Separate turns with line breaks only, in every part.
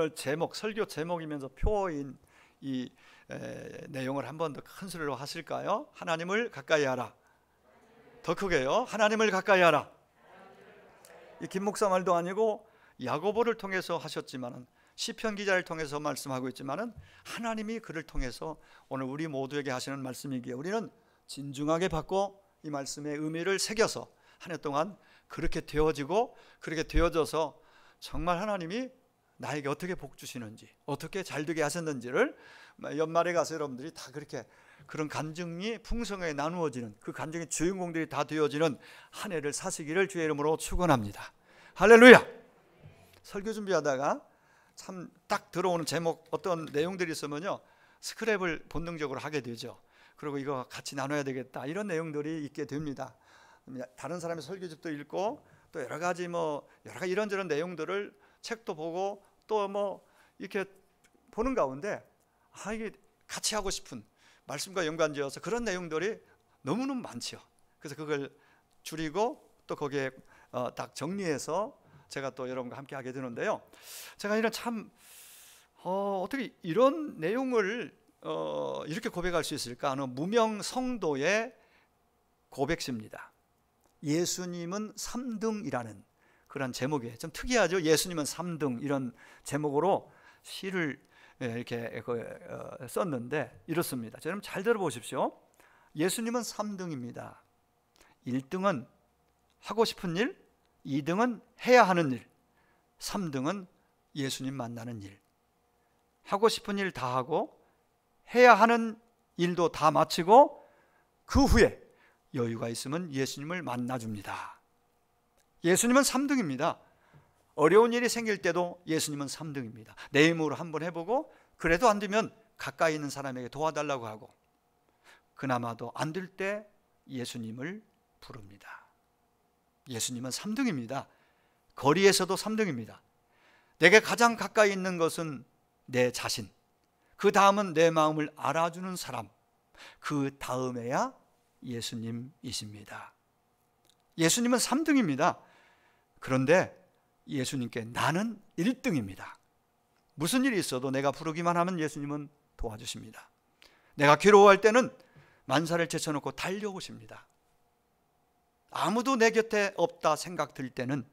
오늘 제목, 설교 제목이면서 표어인 이 내용을 한 번 더 큰 소리로 하실까요? 하나님을 가까이 하라. 더 크게요. 하나님을 가까이 하라. 이 김 목사 말도 아니고 야고보를 통해서 하셨지만은, 시편 기자를 통해서 말씀하고 있지만은, 하나님이 그를 통해서 오늘 우리 모두에게 하시는 말씀이기에 우리는 진중하게 받고 이 말씀의 의미를 새겨서 한 해 동안 그렇게 되어지고, 그렇게 되어져서 정말 하나님이 나에게 어떻게 복 주시는지, 어떻게 잘 되게 하셨는지를 연말에 가서 여러분들이 다 그렇게 그런 간증이 풍성하게 나누어지는, 그 간증의 주인공들이 다 되어지는 한 해를 사시기를 주의 이름으로 축원합니다. 할렐루야. 설교 준비하다가 참 딱 들어오는 제목, 어떤 내용들이 있으면요, 스크랩을 본능적으로 하게 되죠. 그리고 이거 같이 나눠야 되겠다, 이런 내용들이 있게 됩니다. 다른 사람의 설교집도 읽고 또 여러 가지 이런저런 내용들을 책도 보고 또 이렇게 보는 가운데 이게 같이 하고 싶은, 말씀과 연관지어서 그런 내용들이 너무너무 많죠. 그래서 그걸 줄이고 또 거기에 딱 정리해서 제가 또 여러분과 함께 하게 되는데요, 제가 이런 어떻게 이런 내용을 이렇게 고백할 수 있을까 하는 무명 성도의 고백시입니다. 예수님은 3등이라는 그런 제목이에요. 좀 특이하죠. 예수님은 3등, 이런 제목으로 시를 이렇게 썼는데 이렇습니다. 여러분 잘 들어보십시오. 예수님은 3등입니다. 1등은 하고 싶은 일, 2등은 해야 하는 일, 3등은 예수님 만나는 일. 하고 싶은 일 다 하고 해야 하는 일도 다 마치고 그 후에 여유가 있으면 예수님을 만나줍니다. 예수님은 3등입니다. 어려운 일이 생길 때도 예수님은 3등입니다. 내 힘으로 한번 해보고 그래도 안 되면 가까이 있는 사람에게 도와달라고 하고, 그나마도 안 될 때 예수님을 부릅니다. 예수님은 3등입니다. 거리에서도 3등입니다. 내게 가장 가까이 있는 것은 내 자신, 그 다음은 내 마음을 알아주는 사람, 그 다음에야 예수님이십니다. 예수님은 3등입니다. 그런데 예수님께 나는 1등입니다. 무슨 일이 있어도 내가 부르기만 하면 예수님은 도와주십니다. 내가 괴로워할 때는 만사를 제쳐놓고 달려오십니다. 아무도 내 곁에 없다 생각 들 때는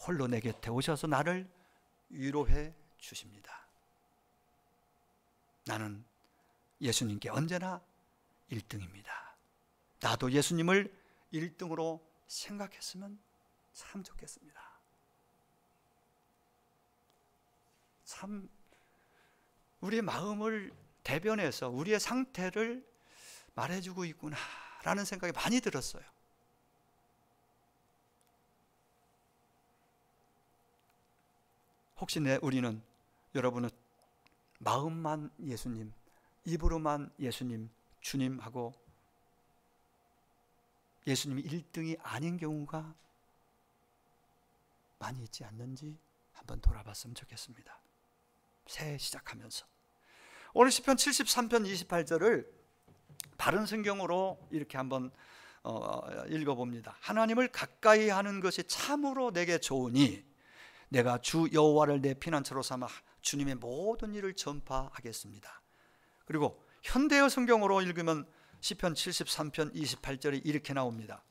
홀로 내 곁에 오셔서 나를 위로해 주십니다. 나는 예수님께 언제나 1등입니다. 나도 예수님을 1등으로 생각했으면 참 좋겠습니다. 참 우리의 마음을 대변해서 우리의 상태를 말해주고 있구나 라는 생각이 많이 들었어요. 혹시 우리는, 여러분은 마음만 예수님, 입으로만 예수님, 주님 하고 예수님이 1등이 아닌 경우가 많이 있지 않는지 한번 돌아봤으면 좋겠습니다. 새해 시작하면서 오늘 시편 73편 28절을 바른 성경으로 이렇게 한번 읽어봅니다. 하나님을 가까이 하는 것이 참으로 내게 좋으니 내가 주 여호와를 내 피난처로 삼아 주님의 모든 일을 전파하겠습니다. 그리고 현대어 성경으로 읽으면 시편 73편 28절이 이렇게 나옵니다.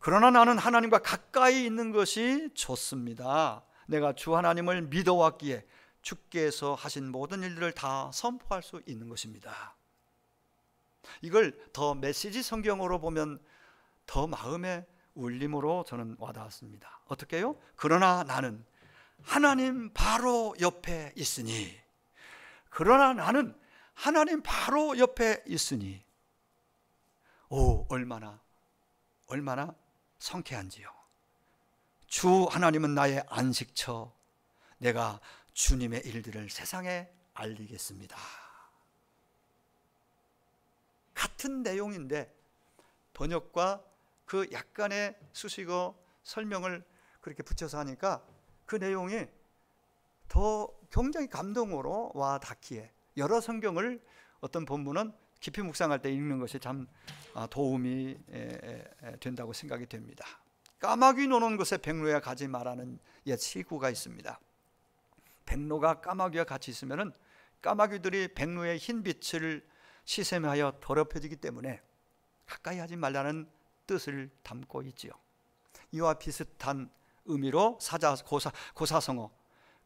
그러나 나는 하나님과 가까이 있는 것이 좋습니다. 내가 주 하나님을 믿어왔기에 주께서 하신 모든 일들을 다 선포할 수 있는 것입니다. 이걸 더 메시지 성경으로 보면 더 마음의 울림으로 저는 와닿았습니다. 어떻게 해요? 그러나 나는 하나님 바로 옆에 있으니, 그러나 나는 하나님 바로 옆에 있으니, 얼마나 성쾌한지요. 주 하나님은 나의 안식처, 내가 주님의 일들을 세상에 알리겠습니다. 같은 내용인데 번역과 그 약간의 수식어 설명을 그렇게 붙여서 하니까 그 내용이 더 굉장히 감동으로 와 닿기에, 여러 성경을 어떤 본문은 깊이 묵상할 때 읽는 것이 참 도움이 된다고 생각이 됩니다. 까마귀 노는 곳에 백로에 가지 말라는 옛 시구가 있습니다. 백로가 까마귀와 같이 있으면은 까마귀들이 백로의 흰 빛을 시샘하여 더럽혀지기 때문에 가까이 하지 말라는 뜻을 담고 있지요. 이와 비슷한 의미로 사자 고사성어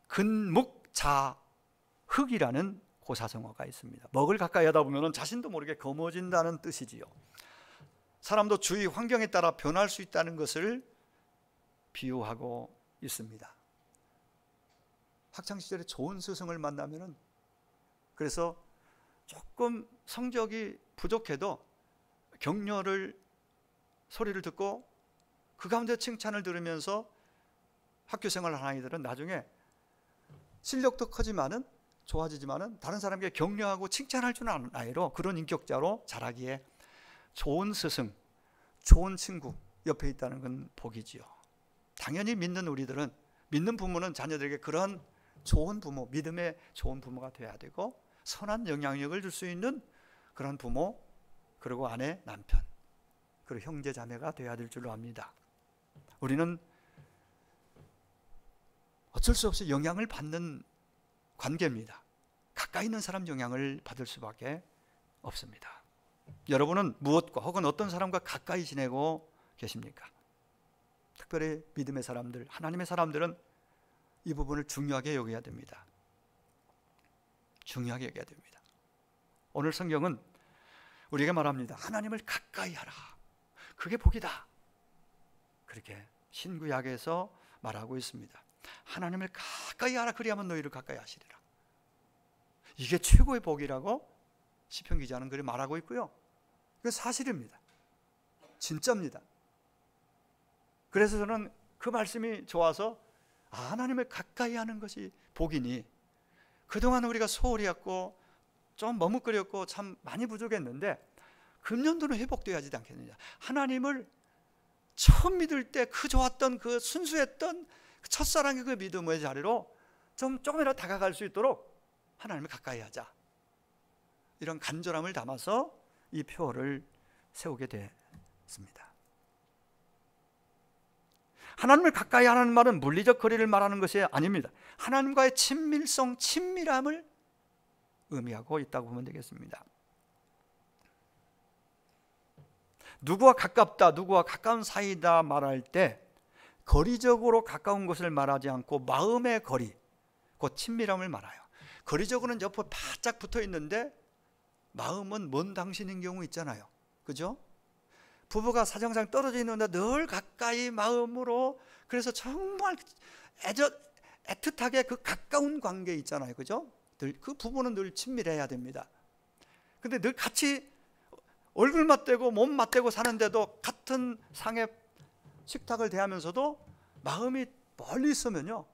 근묵자흑이라는 고사성어가 있습니다. 먹을 가까이 하다 보면 자신도 모르게 검어진다는 뜻이지요. 사람도 주위 환경에 따라 변할 수 있다는 것을 비유하고 있습니다. 학창시절에 좋은 스승을 만나면은, 그래서 조금 성적이 부족해도 격려를 소리를 듣고 그 가운데 칭찬을 들으면서 학교 생활을 하는 아이들은 나중에 실력도 커지만은 좋아지지만은 다른 사람에게 격려하고 칭찬할 줄 아는 아이로, 그런 인격자로 자라기에 좋은 스승, 좋은 친구 옆에 있다는 건 복이지요. 당연히 믿는 우리들은, 믿는 부모는 자녀들에게 그런 좋은 부모, 믿음의 좋은 부모가 되어야 되고 선한 영향력을 줄 수 있는 그런 부모, 그리고 아내, 남편, 그리고 형제 자매가 되어야 될 줄로 압니다. 우리는 어쩔 수 없이 영향을 받는 관계입니다. 가까이 있는 사람 영향을 받을 수밖에 없습니다. 여러분은 무엇과 혹은 어떤 사람과 가까이 지내고 계십니까? 특별히 믿음의 사람들, 하나님의 사람들은 이 부분을 중요하게 여겨야 됩니다. 중요하게 여겨야 됩니다. 오늘 성경은 우리에게 말합니다. 하나님을 가까이 하라. 그게 복이다. 그렇게 신구약에서 말하고 있습니다. 하나님을 가까이 하라. 그리하면 너희를 가까이 하시리라. 이게 최고의 복이라고 시편 기자는 그렇게 말하고 있고요. 그게 사실입니다. 진짜입니다. 그래서 저는 그 말씀이 좋아서 하나님을 가까이 하는 것이 복이니, 그동안 우리가 소홀히 했고 좀 머뭇거렸고 참 많이 부족했는데 금년도는 회복되어야 하지 않겠느냐. 하나님을 처음 믿을 때 그 좋았던, 그 순수했던 그 첫사랑의 그 믿음의 자리로 조금이라도 다가갈 수 있도록 하나님을 가까이 하자, 이런 간절함을 담아서 이 표어를 세우게 됐습니다. 하나님을 가까이 하는 말은 물리적 거리를 말하는 것이 아닙니다. 하나님과의 친밀성, 친밀함을 의미하고 있다고 보면 되겠습니다. 누구와 가깝다, 누구와 가까운 사이다 말할 때 거리적으로 가까운 것을 말하지 않고 마음의 거리, 그 친밀함을 말해요. 거리적으로는 옆에 바짝 붙어 있는데 마음은 먼 당신인 경우 있잖아요. 그죠? 부부가 사정상 떨어져 있는데 늘 가까이 마음으로, 그래서 정말 애틋하게 그 가까운 관계 있잖아요. 그죠? 그 부부는 늘 친밀해야 됩니다. 근데 늘 같이 얼굴 맞대고 몸 맞대고 사는데도 같은 상의 식탁을 대하면서도 마음이 멀리 있으면요,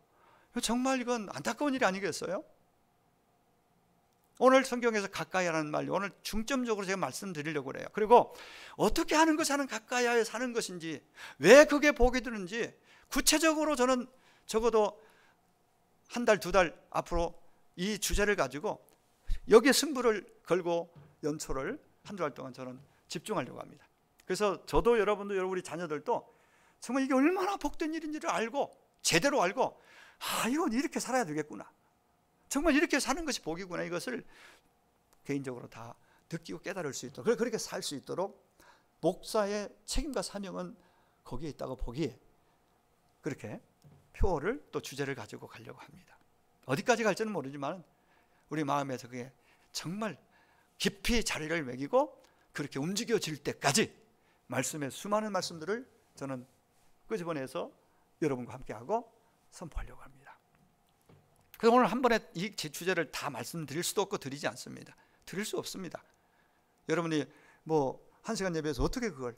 정말 이건 안타까운 일이 아니겠어요? 오늘 성경에서 가까이 하라는 말, 오늘 중점적으로 제가 말씀드리려고 그래요. 그리고 어떻게 하는 것이 하는 가까이 사는 것인지, 왜 그게 복이 드는지 구체적으로 저는 적어도 한 달, 두 달 앞으로 이 주제를 가지고 여기에 승부를 걸고 연초를 한두 달 동안 저는 집중하려고 합니다. 그래서 저도 여러분도 우리 자녀들도 정말 이게 얼마나 복된 일인지를 알고, 제대로 알고, 이건 이렇게 살아야 되겠구나, 정말 이렇게 사는 것이 복이구나, 이것을 개인적으로 다 느끼고 깨달을 수 있도록, 그렇게 살 수 있도록 목사의 책임과 사명은 거기에 있다고 보기에 그렇게 표어를 또 주제를 가지고 가려고 합니다. 어디까지 갈지는 모르지만 우리 마음에서 그게 정말 깊이 자리를 매기고 그렇게 움직여질 때까지 말씀의 수많은 말씀들을 저는 끄집어내서 여러분과 함께하고 선포하려고 합니다. 그래서 오늘 한 번에 이 주제를 다 말씀드릴 수도 없고 드리지 않습니다. 드릴 수 없습니다. 여러분이 뭐 1시간 예배에서 어떻게 그걸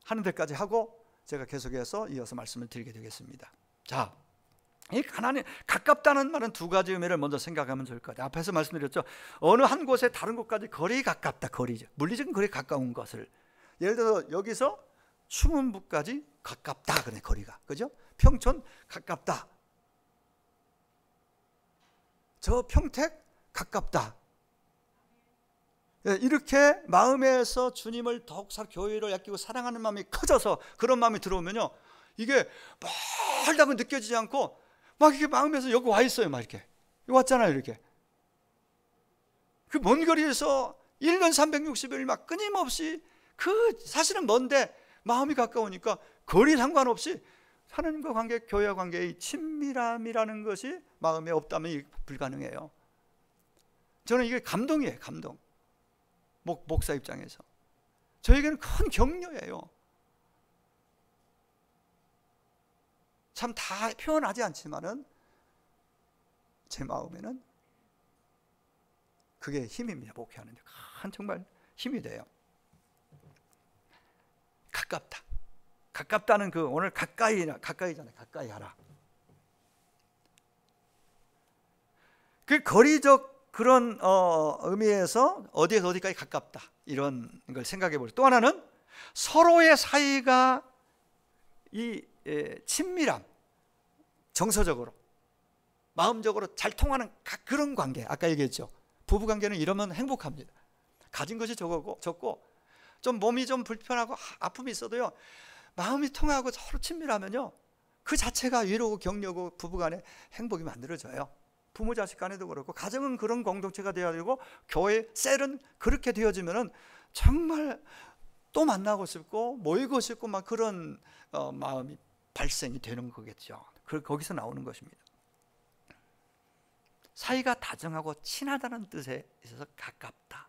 하는 데까지 하고 제가 계속해서 이어서 말씀을 드리게 되겠습니다. 자, 이 하나님 가깝다는 말은 두 가지 의미를 먼저 생각하면 좋을 것 같아요. 앞에서 말씀드렸죠. 어느 한 곳에 다른 곳까지 거리 가깝다, 거리죠. 물리적인 거리 가까운 것을, 예를 들어서 여기서 충원부까지 가깝다, 그래, 거리가, 그죠? 평촌 가깝다, 저 평택 가깝다. 이렇게 마음에서 주님을 더욱 교회를 아끼고 사랑하는 마음이 커져서 그런 마음이 들어오면요, 이게 멀다고 느껴지지 않고 막 이렇게 마음에서 여기 와 있어요. 막 이렇게 왔잖아요. 이렇게 그 먼 거리에서 1년 360일 막 끊임없이, 그 사실은 먼데 마음이 가까우니까 거리 상관없이 하나님과 관계, 교회와 관계의 친밀함이라는 것이 마음에 없다면 불가능해요. 저는 이게 감동이에요. 감동. 목사 입장에서 저에게는 큰 격려예요. 참 다 표현하지 않지만은 제 마음에는 그게 힘입니다. 목회하는데 큰 정말 힘이 돼요. 가깝다. 가깝다는 그 오늘 가까이잖아요. 가까이 하라. 그 거리적 그런 의미에서 어디에서 어디까지 가깝다, 이런 걸 생각해 보죠. 또 하나는 서로의 사이가 이 친밀함, 정서적으로 마음적으로 잘 통하는 그런 관계. 아까 얘기했죠. 부부관계는 이러면 행복합니다. 가진 것이 적고 좀 몸이 좀 불편하고 아픔이 있어도요, 마음이 통하고 서로 친밀하면요, 그 자체가 위로고 격려고 부부간에 행복이 만들어져요. 부모 자식 간에도 그렇고, 가정은 그런 공동체가 되어야 되고, 교회 셀은 그렇게 되어지면은 정말 또 만나고 싶고 모이고 싶고 막 그런 마음이 발생이 되는 거겠죠. 거기서 나오는 것입니다. 사이가 다정하고 친하다는 뜻에 있어서 가깝다.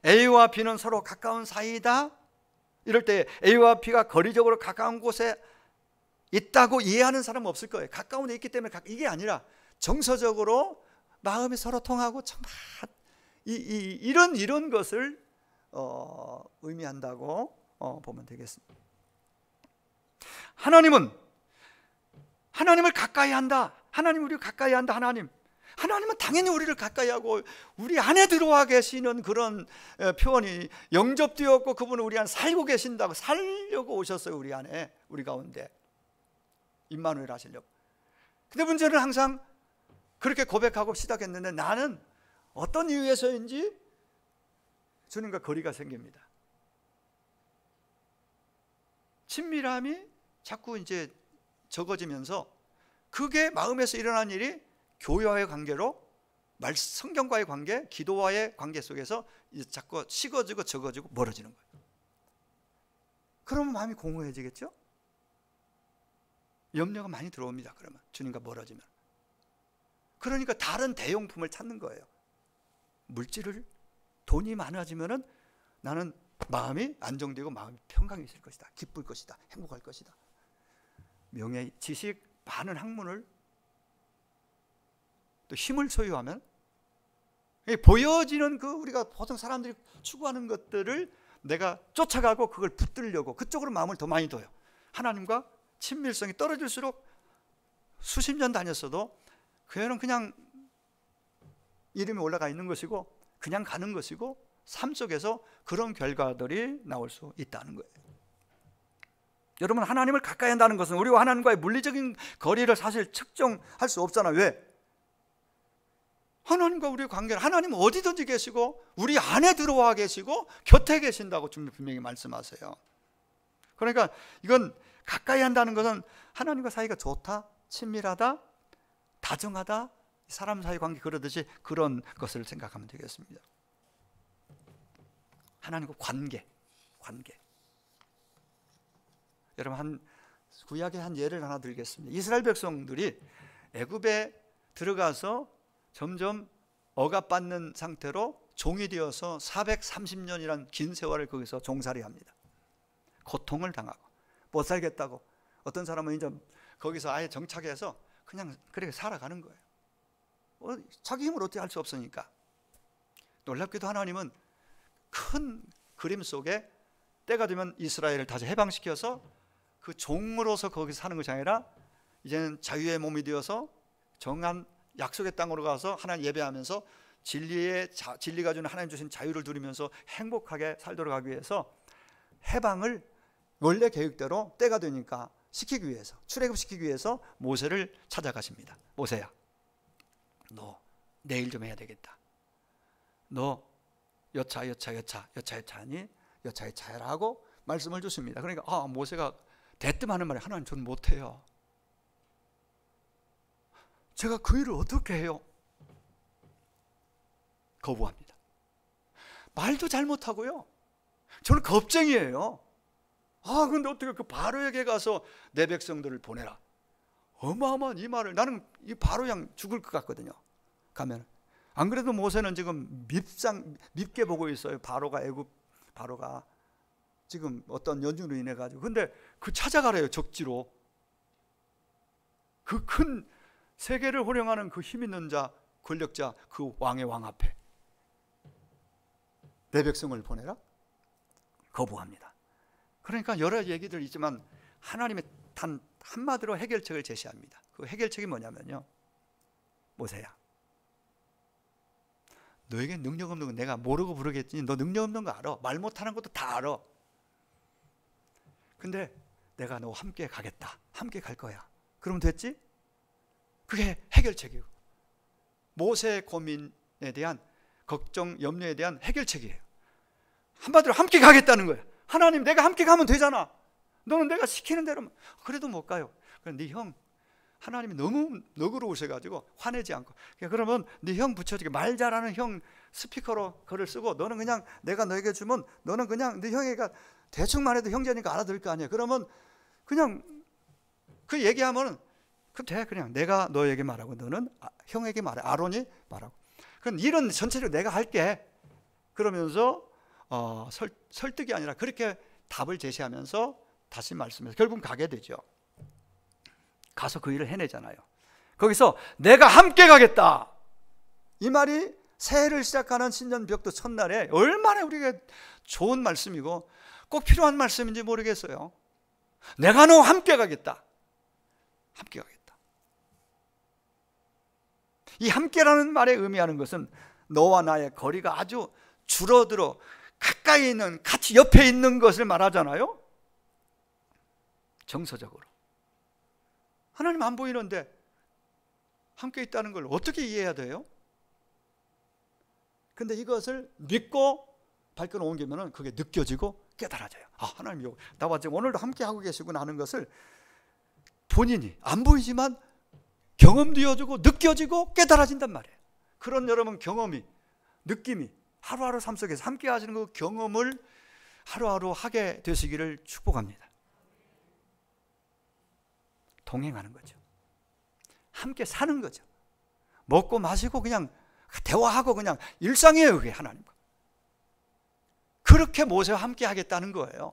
A와 B는 서로 가까운 사이다. 이럴 때 A와 B가 거리적으로 가까운 곳에 있다고 이해하는 사람은 없을 거예요. 가까운 데 있기 때문에. 이게 아니라 정서적으로 마음이 서로 통하고 정말 이런 것을 의미한다고 보면 되겠습니다. 하나님을 가까이 한다. 하나님 우리를 가까이 한다. 하나님은 당연히 우리를 가까이 하고 우리 안에 들어와 계시는 그런 표현이 영접되었고, 그분은 우리 안에 살고 계신다고, 살려고 오셨어요. 우리 안에, 우리 가운데 임마누엘 하시려고. 근데 문제는 항상 그렇게 고백하고 시작했는데, 나는 어떤 이유에서인지 주님과 거리가 생깁니다. 친밀함이 자꾸 이제 적어지면서, 그게 마음에서 일어난 일이 교회와의 관계로, 성경과의 관계, 기도와의 관계 속에서 이제 자꾸 식어지고 적어지고 멀어지는 거예요. 그러면 마음이 공허해지겠죠? 염려가 많이 들어옵니다. 그러면 주님과 멀어지면. 그러니까 다른 대용품을 찾는 거예요. 물질을, 돈이 많아지면은 나는 마음이 안정되고 마음이 평강이 있을 것이다, 기쁠 것이다, 행복할 것이다. 명예, 지식, 많은 학문을, 또 힘을 소유하면 보여지는 그 우리가 보통 사람들이 추구하는 것들을 내가 쫓아가고 그걸 붙들려고 그쪽으로 마음을 더 많이 둬요. 하나님과 친밀성이 떨어질수록 수십 년 다녔어도 교회는 그냥 이름이 올라가 있는 것이고 그냥 가는 것이고, 삶 속에서 그런 결과들이 나올 수 있다는 거예요. 여러분, 하나님을 가까이 한다는 것은 우리와 하나님과의 물리적인 거리를 사실 측정할 수 없잖아요. 왜? 하나님과 우리의 관계는, 하나님은 어디든지 계시고 우리 안에 들어와 계시고 곁에 계신다고 주님 분명히 말씀하세요. 그러니까 이건 가까이 한다는 것은 하나님과 사이가 좋다, 친밀하다, 다정하다, 사람 사이 관계 그러듯이 그런 것을 생각하면 되겠습니다. 하나님과 관계. 여러분, 구약의 한 예를 하나 들겠습니다. 이스라엘 백성들이 애굽에 들어가서 점점 억압받는 상태로 종이 되어서 430년이란 긴 세월을 거기서 종살이합니다. 고통을 당하고 못 살겠다고, 어떤 사람은 이제 거기서 아예 정착해서 그냥 그렇게 살아가는 거예요. 자기 힘으로 어떻게 할 수 없으니까. 놀랍게도 하나님은 큰 그림 속에 때가 되면 이스라엘을 다시 해방시켜서 그 종으로서 거기서 사는 것이 아니라 이제는 자유의 몸이 되어서 정한 약속의 땅으로 가서 하나님 예배하면서 진리가 주는 하나님 주신 자유를 누리면서 행복하게 살도록 하기 위해서 해방을 원래 계획대로 때가 되니까 시키기 위해서, 출애굽시키기 위해서 모세를 찾아가십니다. 모세야, 너 내일 좀 해야 되겠다. 너 여차하니 여차해라 하고 말씀을 주십니다. 그러니까 모세가 대뜸 하는 말이, 하나님 저는 못해요. 제가 그 일을 어떻게 해요? 거부합니다. 말도 잘못하고요. 저는 겁쟁이에요. 근데 어떻게 그 바로에게 가서 내 백성들을 보내라. 어마어마한 이 말을, 나는 이 바로 그냥 죽을 것 같거든요. 가면. 안 그래도 모세는 지금 밉게 보고 있어요. 바로가 지금 어떤 연주로 인해 가지고. 근데 그 찾아가래요. 적지로. 그 큰 세계를 호령하는 그 힘 있는 자, 권력자, 그 왕의 왕 앞에 내 백성을 보내라? 거부합니다. 그러니까 여러 얘기들 있지만 하나님의 단 한마디로 해결책을 제시합니다. 그 해결책이 뭐냐면요, 모세야, 너에게 능력 없는 거 내가 모르고 부르겠지. 너 능력 없는 거 알아. 말 못하는 것도 다 알아. 근데 내가 너와 함께 가겠다. 함께 갈 거야. 그러면 됐지? 그게 해결책이에요. 모세의 고민에 대한 걱정, 염려에 대한 해결책이에요. 한마디로 함께 가겠다는 거예요. 하나님, 내가 함께 가면 되잖아. 너는 내가 시키는 대로. 그래도 못 가요. 네 형, 하나님이 너무 너그러우셔가지고 화내지 않고, 그러면 네 형 붙여주게, 말 잘하는 형 스피커로 글을 쓰고, 너는 그냥 내가 너에게 주면 너는 그냥 네 형이가 대충만 해도 형제니까 알아들을 거 아니야. 그러면 그냥 그 얘기하면 그냥 내가 너에게 말하고 너는 형에게 말해. 아론이 말하고. 그럼 일은 전체적으로 내가 할게. 그러면서 설득이 아니라 그렇게 답을 제시하면서 다시 말씀해서 결국은 가게 되죠. 가서 그 일을 해내잖아요. 거기서 내가 함께 가겠다, 이 말이 새해를 시작하는 신년벽도 첫날에 얼마나 우리에게 좋은 말씀이고 꼭 필요한 말씀인지 모르겠어요. 내가 너와 함께 가겠다. 함께 가겠다. 이 함께라는 말에 의미하는 것은 너와 나의 거리가 아주 줄어들어 가까이 있는, 같이 옆에 있는 것을 말하잖아요. 정서적으로 하나님 안 보이는데 함께 있다는 걸 어떻게 이해해야 돼요? 근데 이것을 믿고 발걸음 옮기면 그게 느껴지고 깨달아져요. 하나님 나와 지금 오늘도 함께 하고 계시구나 하는 것을 본인이 안 보이지만 경험되어지고 느껴지고 깨달아진단 말이에요. 그런 여러분 경험이, 느낌이 하루하루 삶 속에서 함께 하시는 그 경험을 하루하루 하게 되시기를 축복합니다. 동행하는 거죠. 함께 사는 거죠. 먹고 마시고 그냥 대화하고 그냥 일상이에요. 그게 하나님과. 그렇게 모세와 함께 하겠다는 거예요.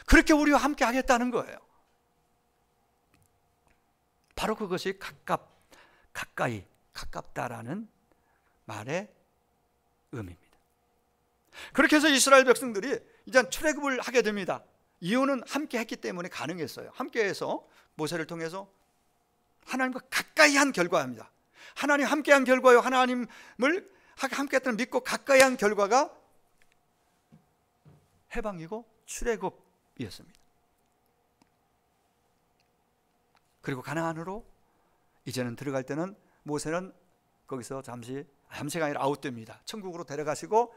그렇게 우리와 함께 하겠다는 거예요. 바로 그것이 가까이, 가깝다라는 말의 의미입니다. 그렇게 해서 이스라엘 백성들이 이제 출애굽을 하게 됩니다. 이유는 함께 했기 때문에 가능했어요. 함께해서 모세를 통해서 하나님과 가까이 한 결과입니다. 하나님 함께 한 결과요, 하나님을 함께 했다는 믿고 가까이 한 결과가 해방이고 출애굽이었습니다. 그리고 가나안으로 이제는 들어갈 때는 모세는 거기서 잠시가 아니라 아웃됩니다. 천국으로 데려가시고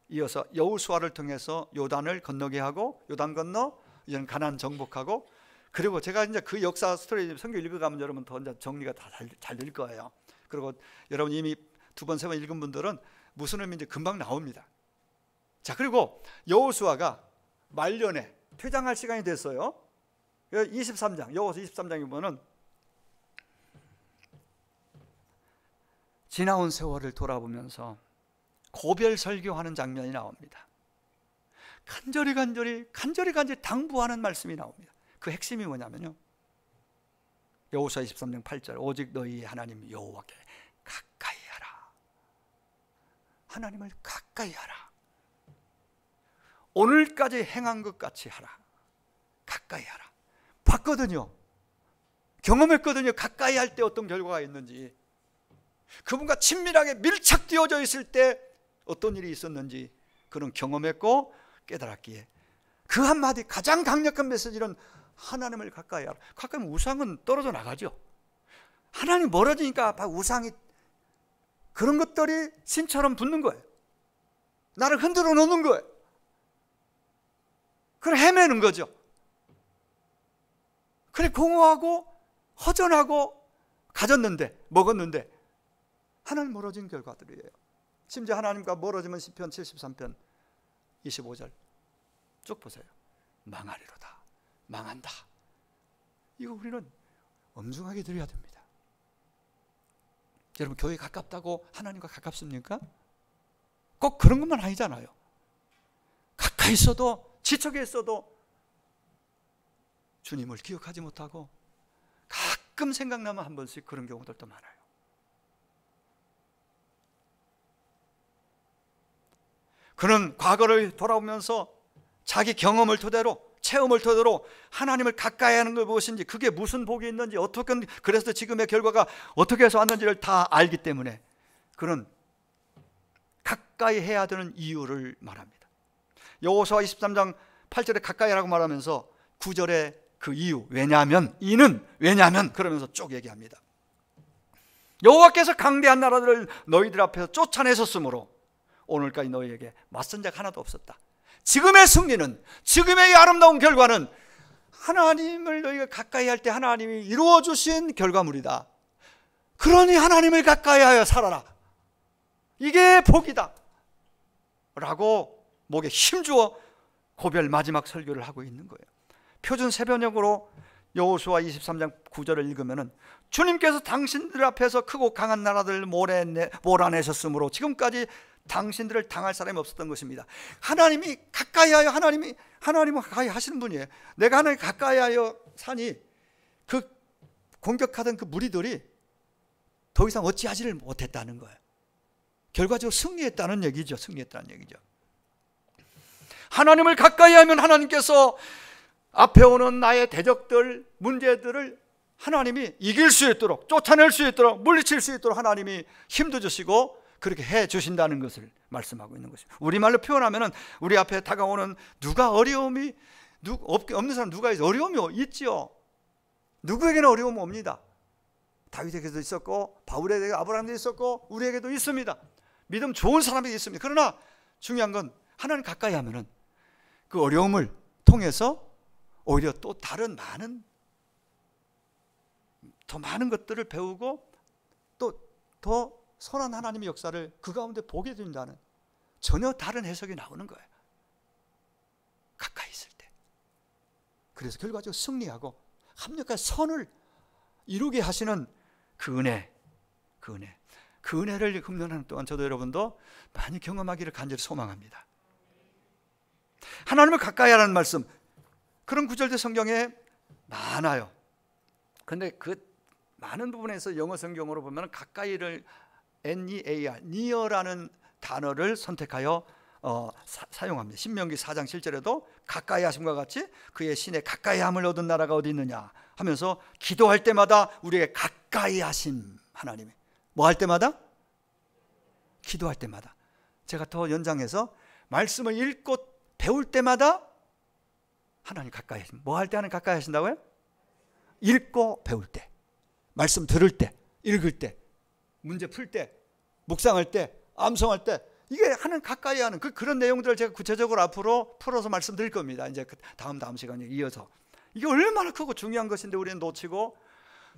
이어서 여호수아를 통해서 요단을 건너게 하고, 요단 건너 이제는 가나안 정복하고, 그리고 제가 이제 그 역사 스토리 성경 읽어가면 여러분 더 이제 정리가 다 잘 될 거예요. 그리고 여러분 이미 두 번, 세 번 읽은 분들은 무슨 의미인지 금방 나옵니다. 자, 그리고 여호수아가 말년에 퇴장할 시간이 됐어요. 23장, 여호수아 23장에 보면은 지나온 세월을 돌아보면서 고별 설교하는 장면이 나옵니다. 간절히 당부하는 말씀이 나옵니다. 그 핵심이 뭐냐면요, 여호수아 23장 8절, 오직 너희 하나님 여호와께 가까이 하라. 하나님을 가까이 하라. 오늘까지 행한 것 같이 하라. 가까이 하라. 봤거든요. 경험했거든요. 가까이 할 때 어떤 결과가 있는지, 그분과 친밀하게 밀착되어져 있을 때 어떤 일이 있었는지 그런 경험했고 깨달았기에 그 한마디 가장 강력한 메시지는 하나님을 가까이 하라. 가까이 하면 우상은 떨어져 나가죠. 하나님 멀어지니까 우상이, 그런 것들이 신처럼 붙는 거예요. 나를 흔들어 놓는 거예요. 그래 헤매는 거죠. 그래 공허하고 허전하고 가졌는데, 먹었는데 하나님 멀어진 결과들이에요. 심지어 하나님과 멀어지면 시편 73편 25절 쭉 보세요. 망하리로다, 망한다. 이거 우리는 엄중하게 드려야 됩니다. 여러분, 교회 가깝다고 하나님과 가깝습니까? 꼭 그런 것만 아니잖아요. 가까이 있어도, 지척에 있어도 주님을 기억하지 못하고 가끔 생각나면 한 번씩 그런 경우들도 많아요. 그는 과거를 돌아보면서 자기 경험을 토대로, 체험을 토대로 하나님을 가까이 하는 걸 무엇인지, 그게 무슨 복이 있는지, 어떻게, 그래서 지금의 결과가 어떻게 해서 왔는지를 다 알기 때문에 그는 가까이 해야 되는 이유를 말합니다. 여호수아 23장 8절에 가까이 하라고 말하면서 9절에 그 이유, 왜냐하면, 이는 왜냐하면 그러면서 쭉 얘기합니다. 여호와께서 강대한 나라들을 너희들 앞에서 쫓아내셨으므로 오늘까지 너희에게 맞선 자가 하나도 없었다. 지금의 승리는, 지금의 아름다운 결과는 하나님을 너희가 가까이 할 때 하나님이 이루어 주신 결과물이다. 그러니 하나님을 가까이 하여 살아라. 이게 복이다 라고 목에 힘주어 고별 마지막 설교를 하고 있는 거예요. 표준 세번역으로 여호수아 23장 9절을 읽으면은 주님께서 당신들 앞에서 크고 강한 나라들을 몰아내셨으므로 지금까지 당신들을 당할 사람이 없었던 것입니다. 하나님이 가까이 하여, 하나님은 가까이 하시는 분이에요. 내가 하나님 가까이 하여 사니 그 공격하던 그 무리들이 더 이상 어찌하지를 못했다는 거예요. 결과적으로 승리했다는 얘기죠. 승리했다는 얘기죠. 하나님을 가까이 하면 하나님께서 앞에 오는 나의 대적들, 문제들을 하나님이 이길 수 있도록, 쫓아낼 수 있도록, 물리칠 수 있도록 하나님이 힘도 주시고 그렇게 해 주신다는 것을 말씀하고 있는 것입니다. 우리말로 표현하면 우리 앞에 다가오는 누가 어려움이 없는 사람 누가 있어요? 어려움이 있지요. 누구에게는 어려움이 옵니다. 다윗에게도 있었고, 바울에게, 아브라함에게도 있었고, 우리에게도 있습니다. 믿음 좋은 사람에게 있습니다. 그러나 중요한 건 하나님 가까이 하면은 그 어려움을 통해서 오히려 또 다른 더 많은 것들을 배우고 또 더 선한 하나님의 역사를 그 가운데 보게 된다는 전혀 다른 해석이 나오는 거예요. 가까이 있을 때. 그래서 결과적으로 승리하고 합력한 선을 이루게 하시는 그 은혜를 흠론하는 동안 저도 여러분도 많이 경험하기를 간절히 소망합니다. 하나님을 가까이 하라는 말씀, 그런 구절들 성경에 많아요. 그런데 그 많은 부분에서 영어 성경으로 보면 가까이를 near, near라는 단어를 선택하여 사용합니다. 신명기 4장 7절에도 가까이 하심과 같이 그의 신에 가까이 함을 얻은 나라가 어디 있느냐 하면서 기도할 때마다 우리에게 가까이 하심 하나님이 뭐 할 때마다? 기도할 때마다. 제가 더 연장해서 말씀을 읽고 배울 때마다 하나님 가까이 하심. 뭐 할 때 하나님 가까이 하신다고요? 읽고 배울 때, 말씀 들을 때, 읽을 때, 문제 풀 때, 묵상할 때, 암송할 때, 이게 하나님 가까이 하는 그런 내용들을 제가 구체적으로 앞으로 풀어서 말씀드릴 겁니다. 이제 다음 시간에 이어서. 이게 얼마나 크고 중요한 것인데 우리는 놓치고,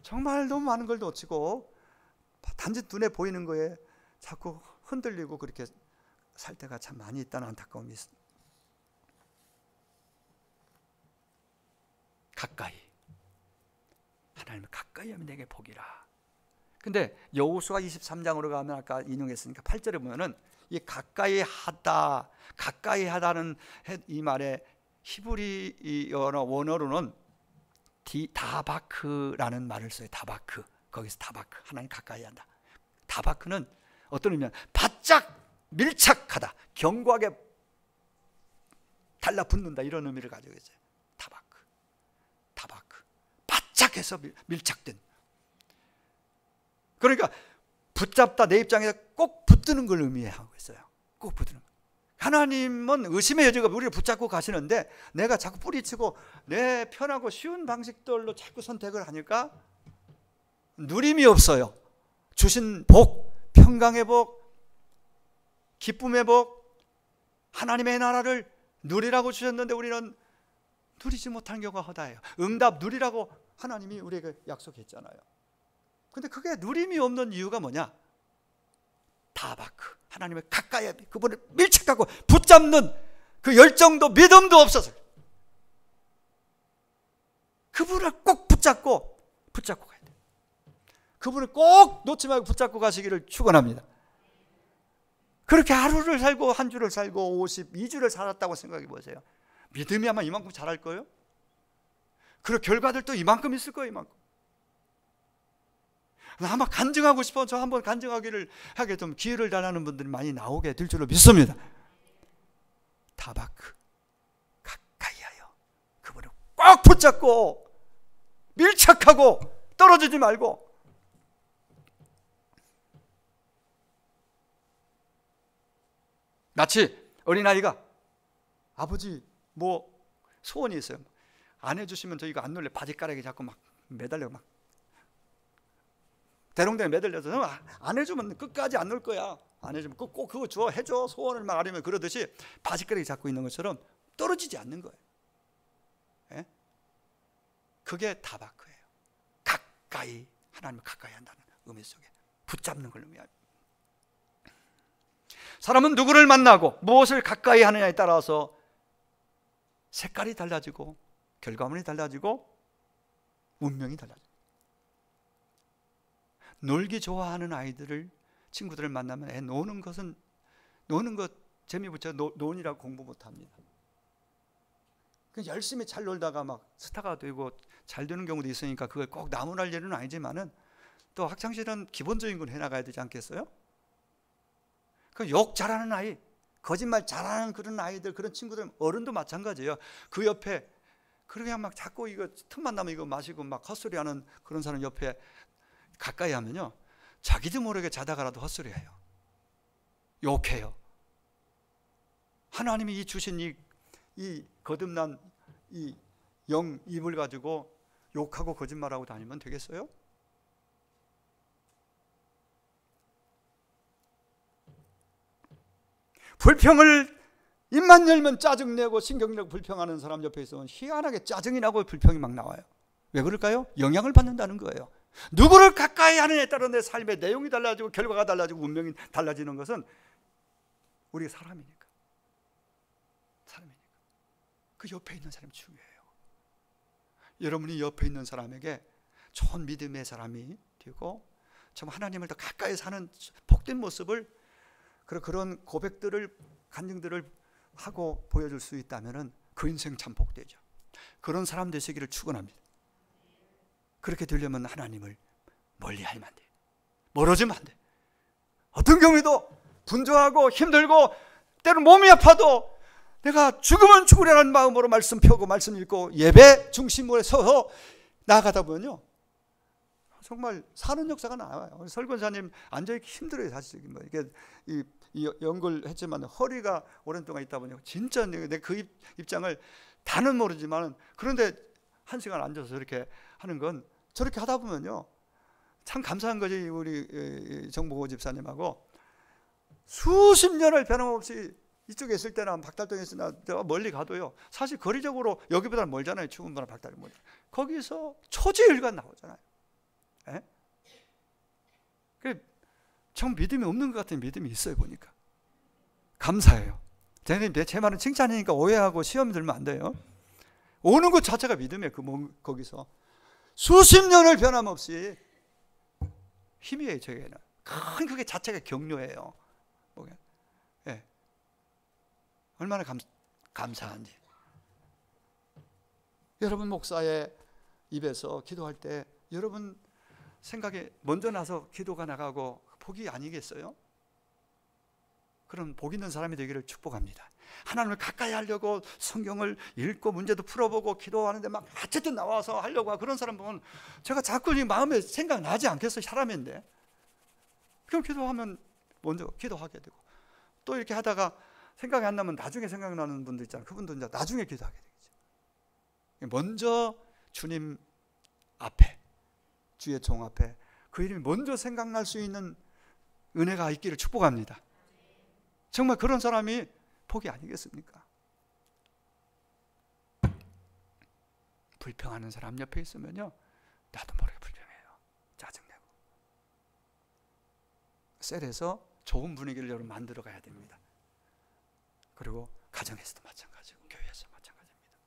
정말 너무 많은 걸 놓치고 단지 눈에 보이는 거에 자꾸 흔들리고 그렇게 살 때가 참 많이 있다는 안타까움이 있습니다. 가까이, 하나님을 가까이 하면 내게 복이라. 근데 여호수아 23장으로 가면 아까 인용했으니까 8절에 보면은 이 가까이 하다는 이 말의 히브리 원어로는 다바크라는 말을 써요. 다바크. 거기서 다바크. 하나님 가까이 한다. 다바크는 어떤 의미냐? 바짝 밀착하다. 견고하게 달라붙는다. 이런 의미를 가지고 있어요. 다바크. 바짝해서 밀착된. 그러니까 붙잡다, 내 입장에서 꼭 붙드는 걸 의미하고 있어요. 꼭 붙드는 거. 하나님은 의심의 여지가 우리를 붙잡고 가시는데 내가 자꾸 뿌리치고 내 편하고 쉬운 방식들로 자꾸 선택을 하니까 누림이 없어요. 주신 복, 평강의 복, 기쁨의 복, 하나님의 나라를 누리라고 주셨는데 우리는 누리지 못하는 경우가 허다해요. 응답 누리라고 하나님이 우리에게 약속했잖아요. 근데 그게 누림이 없는 이유가 뭐냐? 다바크, 하나님을 가까이 그분을 밀착하고 붙잡는 그 열정도 믿음도 없어서 그분을 꼭 붙잡고 가야 돼요. 그분을 꼭 놓지 말고 붙잡고 가시기를 축원합니다. 그렇게 하루를 살고 한 주를 살고 52주를 살았다고 생각해 보세요. 믿음이 아마 이만큼 잘할 거예요. 그리고 결과들도 이만큼 있을 거예요. 이만큼. 아마 간증하고 싶어 저 한번 간증하기를 하게 좀 기회를 달라는 분들이 많이 나오게 될 줄로 믿습니다. 다바크, 가까이 하여 그분을 꼭 붙잡고 밀착하고 떨어지지 말고. 마치 어린아이가 아버지 뭐 소원이 있어요. 안 해주시면 저 이거 안 놀래. 바지가락에 자꾸 막 매달려 막 대롱대롱 매달려서 안 해주면 끝까지 안 놀 거야. 안 해주면 꼭 그거 줘, 해줘, 소원을 막 아니면 그러듯이 바지가락에 잡고 있는 것처럼 떨어지지 않는 거예요. 예? 그게 다바크예요. 가까이, 하나님을 가까이 한다는 의미 속에 붙잡는 걸 의미합니다. 사람은 누구를 만나고 무엇을 가까이 하느냐에 따라서 색깔이 달라지고 결과물이 달라지고 운명이 달라져요. 놀기 좋아하는 아이들을, 친구들을 만나면 노는 것 재미 붙여 논이라고 공부 못합니다. 열심히 잘 놀다가 막 스타가 되고 잘 되는 경우도 있으니까 그걸 꼭 나무랄 일은 아니지만은 또 학창시절은 기본적인 건 해나가야 되지 않겠어요? 그 욕 잘하는 아이, 거짓말 잘하는 그런 아이들, 그런 친구들, 어른도 마찬가지예요. 그 옆에 그냥 막 자꾸 이거 틈만 나면 이거 마시고 막 헛소리하는 그런 사람 옆에 가까이 하면요, 자기도 모르게 자다가라도 헛소리해요. 욕해요. 하나님이 주신 이 거듭난 이 영 입을 가지고 욕하고 거짓말하고 다니면 되겠어요? 불평을 입만 열면 짜증내고 신경내고 불평하는 사람 옆에 있으면 희한하게 짜증이 나고 불평이 막 나와요. 왜 그럴까요? 영향을 받는다는 거예요. 누구를 가까이 하느냐에 따라 내 삶의 내용이 달라지고 결과가 달라지고 운명이 달라지는 것은 우리가 사람이니까. 그 옆에 있는 사람이 중요해요. 여러분이 옆에 있는 사람에게 좋은 믿음의 사람이 되고 참 하나님을 더 가까이 사는 복된 모습을, 그런 고백들을, 간증들을 하고 보여줄 수 있다면 그 인생 참 복되죠. 그런 사람 되시기를 축원합니다. 그렇게 되려면 하나님을 멀리하면 안 돼. 멀어지면 안 돼. 어떤 경우에도 분주하고 힘들고 때로 몸이 아파도 내가 죽으면 죽으려는 마음으로 말씀 펴고 말씀 읽고 예배 중심으로 서서 나아가다 보면요, 정말 사는 역사가 나와요. 설권사님 앉아있기 힘들어요. 사실 이게 이 연골했지만 허리가 오랜 동안 있다 보니 진짜 내 그 입장을 다는 모르지만, 그런데 1시간 앉아서 이렇게 하는 건, 저렇게 하다 보면요 참 감사한 거지. 우리 정보고 집사님하고 수십 년을 변함없이 이쪽에 있을 때나 박달동에 있으나 내가 멀리 가도요, 사실 거리적으로 여기보다는 멀잖아요. 추운보다 박달이 멀. 거기서 초지일관 나오잖아요. 예? 참 믿음이 없는 것 같은 믿음이 있어요. 보니까 감사해요. 제 말은 칭찬이니까 오해하고 시험 들면 안 돼요. 오는 것 자체가 믿음이에요. 거기서 수십 년을 변함없이 힘이에요. 저게는 큰 그게 자체가 격려예요. 예. 얼마나 감사한지. 여러분 목사의 입에서 기도할 때 여러분 생각에 먼저 나서 기도가 나가고 복이 아니겠어요? 그런 복 있는 사람이 되기를 축복합니다. 하나님을 가까이 하려고 성경을 읽고 문제도 풀어보고 기도하는데 막 어쨌든 나와서 하려고 하고 그런 사람 보면 제가 자꾸 마음에 생각나지 않겠어요? 사람인데. 그럼 기도하면 먼저 기도하게 되고, 또 이렇게 하다가 생각이 안 나면 나중에 생각나는 분들 있잖아요. 그분도 이제 나중에 기도하게 되겠죠. 먼저 주님 앞에, 주의 종 앞에 그 이름이 먼저 생각날 수 있는 은혜가 있기를 축복합니다. 정말 그런 사람이 복이 아니겠습니까? 불평하는 사람 옆에 있으면요, 나도 모르게 불평해요. 짜증내고 셀에서 좋은 분위기를 여러분 만들어 가야 됩니다. 그리고 가정에서도 마찬가지고 교회에서 마찬가지입니다.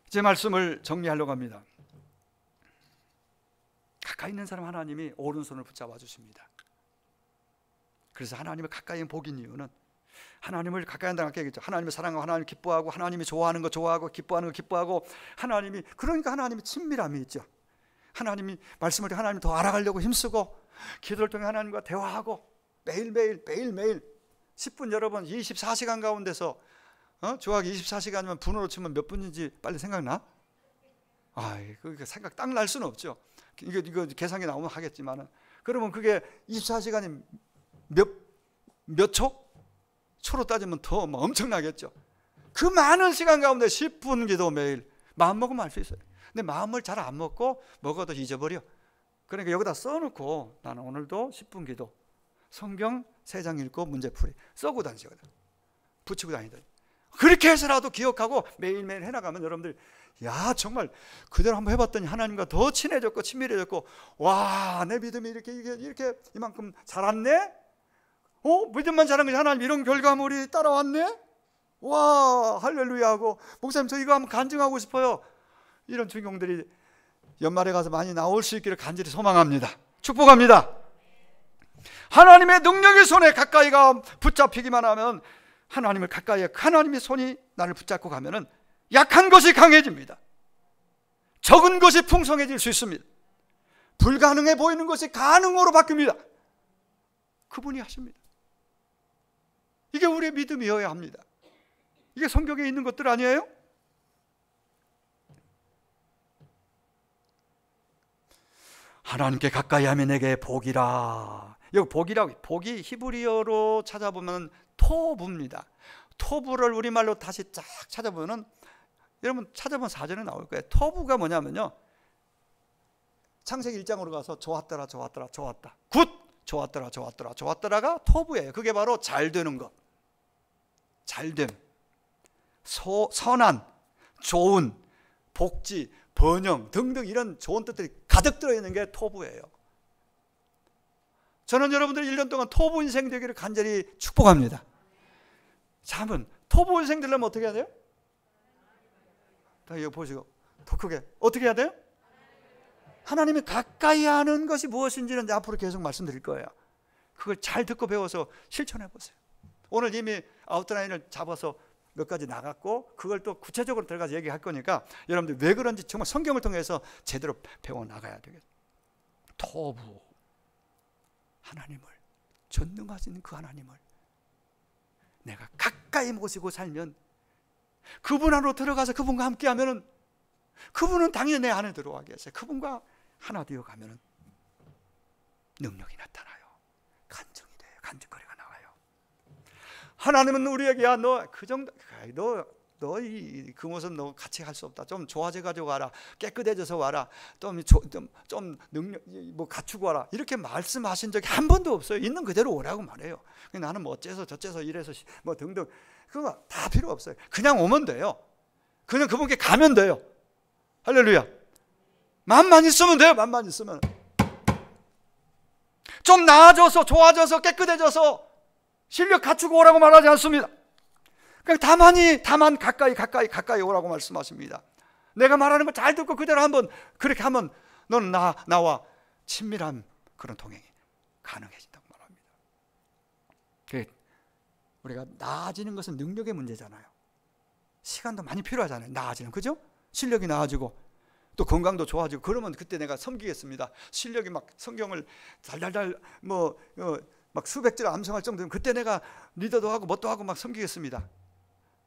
제 말씀을 정리하려고 합니다. 가까이 있는 사람 하나님이 오른손을 붙잡아 주십니다. 그래서 하나님을 가까이 복인 이유는 하나님을 가까이 한다는 게 얘기죠. 하나님을 사랑하고 하나님을 기뻐하고 하나님이 좋아하는 거 좋아하고 기뻐하는 거 기뻐하고 하나님이, 그러니까 하나님이 친밀함이 있죠. 하나님이 말씀을 하나님 더 알아가려고 힘쓰고 기도를 통해 하나님과 대화하고 매일매일 10분 여러분 24시간 가운데서 조각이 24시간이면 분으로 치면 몇 분인지 빨리 생각나? 그 생각 딱 날 수는 없죠. 이거 계산이 나오면 하겠지만은, 그러면 그게 24시간이 몇 초? 초로 따지면 더 엄청나겠죠. 그 많은 시간 가운데 10분 기도 매일 마음 먹으면 할 수 있어요. 근데 마음을 잘 안 먹고 먹어도 잊어버려. 그러니까 여기다 써놓고 나는 오늘도 10분 기도, 성경 3장 읽고 문제풀이 써고 다니시거든. 붙이고 다니더니 그렇게 해서라도 기억하고 매일매일 해나가면 여러분들, 야 정말 그대로 한번 해봤더니 하나님과 더 친해졌고 친밀해졌고, 와 내 믿음이 이렇게 이만큼 자랐네. 믿음만 자란 것이 하나님 이런 결과물이 따라왔네. 와 할렐루야 하고, 목사님 저 이거 한번 간증하고 싶어요. 이런 주인공들이 연말에 가서 많이 나올 수 있기를 간절히 소망합니다. 축복합니다. 하나님의 능력의 손에 가까이가 붙잡히기만 하면, 하나님을 가까이, 하나님의 손이 나를 붙잡고 가면은 약한 것이 강해집니다. 적은 것이 풍성해질 수 있습니다. 불가능해 보이는 것이 가능으로 바뀝니다. 그분이 하십니다. 이게 우리의 믿음이어야 합니다. 이게 성경에 있는 것들 아니에요? 하나님께 가까이 하면 내게 복이라. 여기 복이라고, 복이 히브리어로 찾아보면 토부입니다. 토부를 우리말로 다시 쫙 찾아보면, 여러분 찾아보면 사전에 나올 거예요. 토부가 뭐냐면요, 창세기 1장으로 가서 좋았더라 굿, 좋았더라가 토부예요. 그게 바로 잘 되는 것, 잘됨, 선한, 좋은, 복지, 번영 등등 이런 좋은 뜻들이 가득 들어있는 게 토부예요. 저는 여러분들 1년 동안 토부 인생 되기를 간절히 축복합니다. 자, 한번 토부 인생 되려면 어떻게 해야 돼요? 다 이거 보시고 더 크게 어떻게 해야 돼요? 하나님이 가까이 하는 것이 무엇인지는 앞으로 계속 말씀드릴 거예요. 그걸 잘 듣고 배워서 실천해 보세요. 오늘 이미 아웃라인을 잡아서 몇 가지 나갔고, 그걸 또 구체적으로 들어가서 얘기할 거니까 여러분들 왜 그런지 정말 성경을 통해서 제대로 배워 나가야 되겠어요. 토부, 하나님을, 전능하신 그 하나님을 내가 가까이 모시고 살면, 그분 안으로 들어가서 그분과 함께 하면은, 그분은 당연히 내 안에 들어가게 했어요. 그분과 하나 되어 가면은 능력이 나타나요. 간증이 돼요. 간증거리가 나와요. 하나님은 우리에게, 야 너 그 정도, 너 그 모습 너 같이 할 수 없다. 좀 좋아져 가지고 와라. 깨끗해져서 와라. 좀 능력 뭐 갖추고 와라. 이렇게 말씀하신 적이 한 번도 없어요. 있는 그대로 오라고 말해요. 나는 뭐 어째서 저째서 이래서 뭐 등등, 그거 다 필요 없어요. 그냥 오면 돼요. 그냥 그분께 가면 돼요. 할렐루야. 맘만 있으면 돼요. 맘만 있으면. 좀 나아져서 좋아져서 깨끗해져서 실력 갖추고 오라고 말하지 않습니다. 다만 가까이 오라고 말씀하십니다. 내가 말하는 거 잘 듣고 그대로 한번 그렇게 하면 너는 나와 친밀한 그런 동행이 가능해진다고 말합니다. 우리가 나아지는 것은 능력의 문제잖아요. 시간도 많이 필요하잖아요. 나아지는, 그죠? 실력이 나아지고 또 건강도 좋아지고, 그러면 그때 내가 섬기겠습니다. 실력이 막 성경을 달달달 막 수백 절 암송할 정도면 그때 내가 리더도 하고 뭣도 하고 막 섬기겠습니다.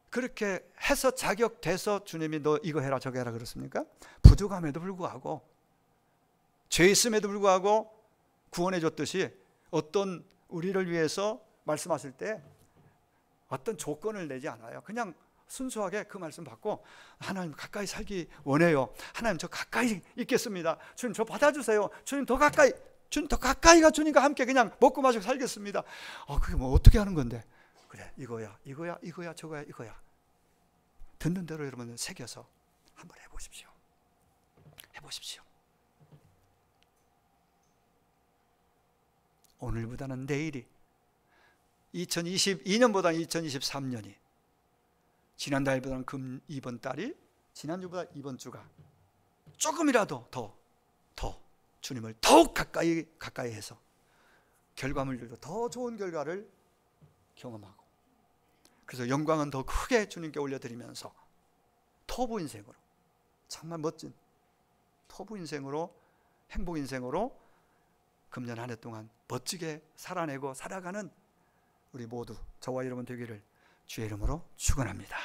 그렇게 해서 자격돼서 주님이 너 이거 해라 저거 해라 그렇습니까? 부족함에도 불구하고, 죄 있음에도 불구하고 구원해 줬듯이 어떤 우리를 위해서 말씀하실 때 어떤 조건을 내지 않아요. 그냥 순수하게 그 말씀 받고, 하나님 가까이 살기 원해요. 하나님 저 가까이 있겠습니다. 주님 저 받아주세요. 주님 더 가까이가 주님과 함께 그냥 먹고 마시고 살겠습니다. 그게 뭐 어떻게 하는 건데? 그래, 이거야 저거야 이거야. 듣는 대로 여러분 새겨서 한번 해보십시오. 오늘보다는 내일이, 2022년보다는 2023년이, 지난달보다는 이번 달이, 지난주보다 이번 주가 조금이라도 더 주님을 더욱 가까이 해서 결과물들도 더 좋은 결과를 경험하고, 그래서 영광은 더 크게 주님께 올려드리면서 터보 인생으로, 정말 멋진 터보 인생으로, 행복 인생으로 금년 한 해 동안 멋지게 살아내고 살아가는 우리 모두, 저와 여러분 되기를 주의 이름으로 축원합니다.